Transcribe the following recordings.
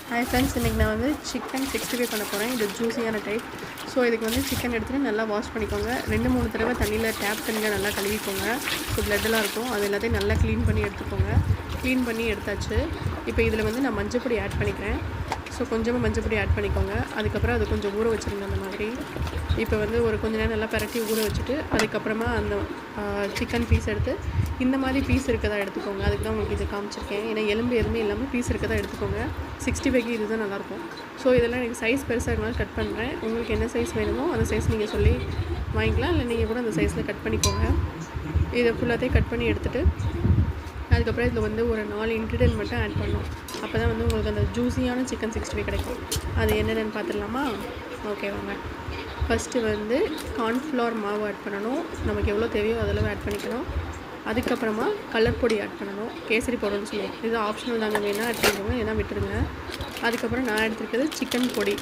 Hi friends, இன்றைக்கி நான் வந்து சிக்கன் 65 பண்ண போகிறேன். இது ஜூஸியான டைப். ஸோ இதுக்கு வந்து சிக்கன் எடுத்துகிட்டு நல்லா வாஷ் பண்ணிக்கோங்க. 2-3 தடவை தண்ணியில் டேப் தண்ணியில் நல்லா கழுவிக்கோங்க. ஸோ பிளட்டெல்லாம் இருக்கும், அது எல்லாத்தையும் நல்லா க்ளீன் பண்ணி எடுத்துக்கோங்க. க்ளீன் பண்ணி எடுத்தாச்சு. இப்போ இதில் வந்து நான் மஞ்சப்பொடி ஆட் பண்ணிக்கிறேன். ஸோ கொஞ்சமாக மஞ்சப்பொடி ஆட் பண்ணிக்கோங்க. அதுக்கப்புறம் அது கொஞ்சம் ஊற வச்சுருங்க அந்த மாதிரி. இப்போ வந்து ஒரு கொஞ்ச நேரம் நல்லா பரட்டி ஊற வச்சுட்டு அதுக்கப்புறமா அந்த சிக்கன் பீஸ் எடுத்து இந்த மாதிரி பீஸ் இருக்கதா எடுத்துக்கோங்க. அதுக்கு தான் உங்களுக்கு இது காமிச்சிருக்கேன். ஏன்னா எலும்பு எதுவுமே இல்லாமல் பீஸ் இருக்கதா எடுத்துக்கோங்க. 65க்கு இது தான் நல்லாயிருக்கும். ஸோ இதெல்லாம் எனக்கு சைஸ் பெருசாக இருந்தாலும் கட் பண்ணுறேன். உங்களுக்கு என்ன சைஸ் வேணுமோ அந்த சைஸ் நீங்கள் சொல்லி வாங்கிக்கலாம், இல்லை நீங்கள் கூட அந்த சைஸில் கட் பண்ணிக்கோங்க. இதை ஃபுல்லாத்தையும் கட் பண்ணி எடுத்துகிட்டு அதுக்கப்புறம் இதில் வந்து ஒரு 4 இன்க்ரீடியன்ட் மட்டும் ஆட் பண்ணணும். அப்போ தான் வந்து உங்களுக்கு அந்த ஜூஸியான சிக்கன் 65 கிடைக்கும். அது என்னென்னு பார்த்துடலாமா? ஓகே வாங்க. ஃபஸ்ட்டு வந்து கார்ன்ஃப்ளவர் மாவு ஆட் பண்ணணும். நமக்கு எவ்வளோ தேவையோ அதெல்லாம் ஆட் பண்ணிக்கணும். அதுக்கப்புறமா கலர் பொடி ஆட் பண்ணணும். கேசரி பவுடர்னு சொல்லுவோம். இது ஆப்ஷனல் தாங்க, வேணால் ஆட் பண்ணிக்கோங்க, ஏன்னா விட்டுருங்க. அதுக்கப்புறம் நான் எடுத்துருக்கிறது சிக்கன் பொடி.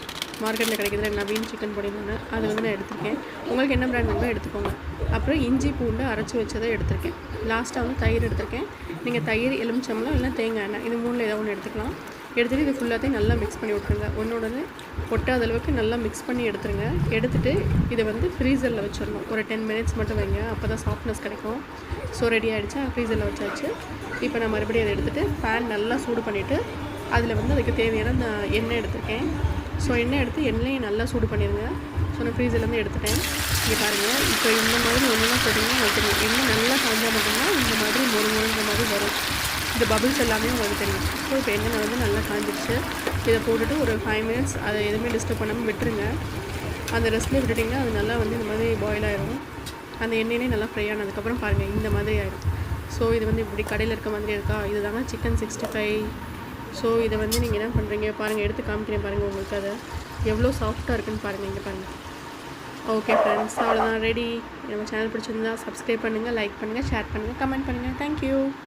மார்க்கெட்டில் கிடைக்கிற நவீன் சிக்கன் பொடி நான் அது வந்து நான் எடுத்திருக்கேன். உங்களுக்கு என்ன பிராண்ட் வேணுமோ எடுத்துக்கோங்க. அப்புறம் இஞ்சி பூண்டு அரைச்சி வச்சதை எடுத்திருக்கேன். லாஸ்ட்டாக வந்து தயிர் எடுத்திருக்கேன். நீங்கள் தயிர், எலுமிச்சம்பழம் இல்லைனா தேங்காய் எண்ணெய், இது 3ல் ஏதாவது ஒன்று எடுத்துக்கலாம். எடுத்துகிட்டு இது ஃபுல்லாத்தையும் நல்லா மிக்ஸ் பண்ணி விட்ருங்க. ஒன்றோடனே ஒட்டாத அளவுக்கு நல்லா மிக்ஸ் பண்ணி எடுத்துருங்க. எடுத்துகிட்டு இதை வந்து ஃப்ரீசரில் வச்சிடணும். ஒரு 10 மினிட்ஸ் மட்டும் வைங்க, அப்போ தான் சாஃப்ட்னஸ் கிடைக்கும். ஸோ ரெடி ஆகிடுச்சா? ஃப்ரீசரில் வச்சாச்சு. இப்போ நான் மறுபடியும் அதை எடுத்துகிட்டு பேன் நல்லா சூடு பண்ணிவிட்டு அதில் வந்து அதுக்கு தேவையான அந்த எண்ணெய் எடுத்திருக்கேன். ஸோ எண்ணெய் எடுத்து எண்ணெயை நல்லா சூடு பண்ணிடுங்க. ஸோ நான் ஃப்ரீசர்லேருந்து எடுத்துட்டேன். இங்கே பாருங்கள், இப்போ இந்த மாதிரி ஒன்றுனா போட்டிங்கன்னா வைக்கணும். எண்ணெய் நல்லா காஞ்சால் மட்டும்தான் இந்த மாதிரி முறுமுறுன்ற மாதிரி வரும். இந்த பபிள்ஸ் எல்லாமே உங்களுக்கு தெரியும். ஸோ இப்போ எண்ணெய் வந்து நல்லா காஞ்சிடுச்சு. இதை போட்டுட்டு ஒரு 5 மினிட்ஸ் அதை எதுவுமே டிஸ்டர்ப் பண்ணாமல் விட்டுருங்க. அந்த ரெஸ்ட்லேயே விட்டுட்டிங்கன்னா அது நல்லா வந்து இந்த மாதிரி பாயில் ஆகிடும். அந்த எண்ணெயிலே நல்லா ஃப்ரை ஆனதுக்கப்புறம் பாருங்கள் இந்த மாதிரி ஆகிடும். ஸோ இது வந்து இப்படி கடையில் இருக்க மாதிரி இருக்கா? இது தாங்க சிக்கன் 65. ஸோ இதை வந்து நீங்கள் என்ன பண்ணுறீங்க பாருங்கள், எடுத்து காமிக்கிறேன் பாருங்கள். உங்களுக்கு அது எவ்வளோ சாஃப்டாக இருக்குதுன்னு பாருங்கள். இங்கே பாருங்கள். ஓகே ஃப்ரெண்ட்ஸ், அவ்வளோதான், ரெடி. நம்ம சேனல் பிடிச்சிருந்தா சப்ஸ்கிரைப் பண்ணுங்கள், லைக் பண்ணுங்கள், ஷேர் பண்ணுங்கள், கமெண்ட் பண்ணுங்கள். தேங்க்யூ.